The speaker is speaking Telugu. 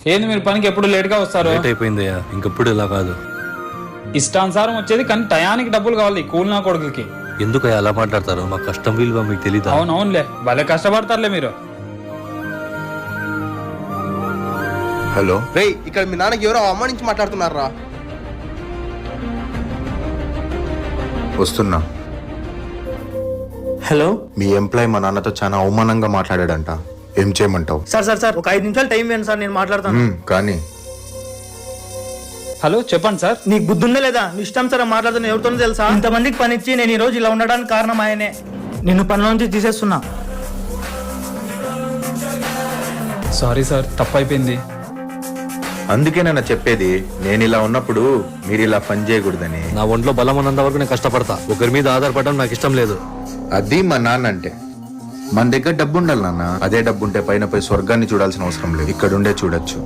ఏంది మీరు పనికి ఎప్పుడు లేట్ గా వస్తారు? లేట్ అయిపోయిందయ్యా, ఇంకెప్పుడు ఇలా కాదు. ఇష్టానుసారం వచ్చేది, కానీ టయానికి డబ్బులు కావాలి కూల్ నా కొడుకులకి. ఎందుకయ్యా అలా మాట్లాడతారు? మా కష్టం విలువ మీకు తెలీదా? అవునవునులే, భలే కష్టపడతారులే మీరు. హలో రేయ్, ఇక్కడ మీ నాన్నకి ఎవరో అవమానించి మాట్లాడుతున్నారా? వస్తున్నా. హలో, మీ ఎంప్లాయ్ మా నాన్నతో చాలా అవమానంగా మాట్లాడాడంట. ఏం చేయమంటావు? సార్ ఒక 5 నిమిషాలు టైం ఇవ్వండి సార్, నేను మాట్లాడతాను. కానీ హలో, చెప్పండి సార్. నీకు బుద్ధి ఉందా లేదా? నీ ఇష్టం సార్ మాట్లాడుతున్నా, ఎవరితోనో తెలుసా? ఇంతమందికి పని ఇచ్చి నేను ఈ రోజు ఇలా ఉండడానికి కారణం ఆయనే. నిన్ను పనిలో నుంచి తీసేస్తున్నా. సారీ సార్, తప్పైపోయింది. అందుకే నేను చెప్పేది, నేను ఇలా ఉన్నప్పుడు మీరు ఇలా పని చేయకూడదని. నా ఒంట్లో బలం ఉన్నంత వరకు నేను కష్టపడతా. ఒకరి మీద ఆధారపడడం నాకు ఇష్టం లేదు. అది మా నాన్న అంటే. మన దగ్గర డబ్బు ఉండాలి నాన్న. అదే డబ్బు ఉంటే పైన పోయి స్వర్గాన్ని చూడాల్సిన అవసరం లేదు, ఇక్కడ ఉండే చూడొచ్చు.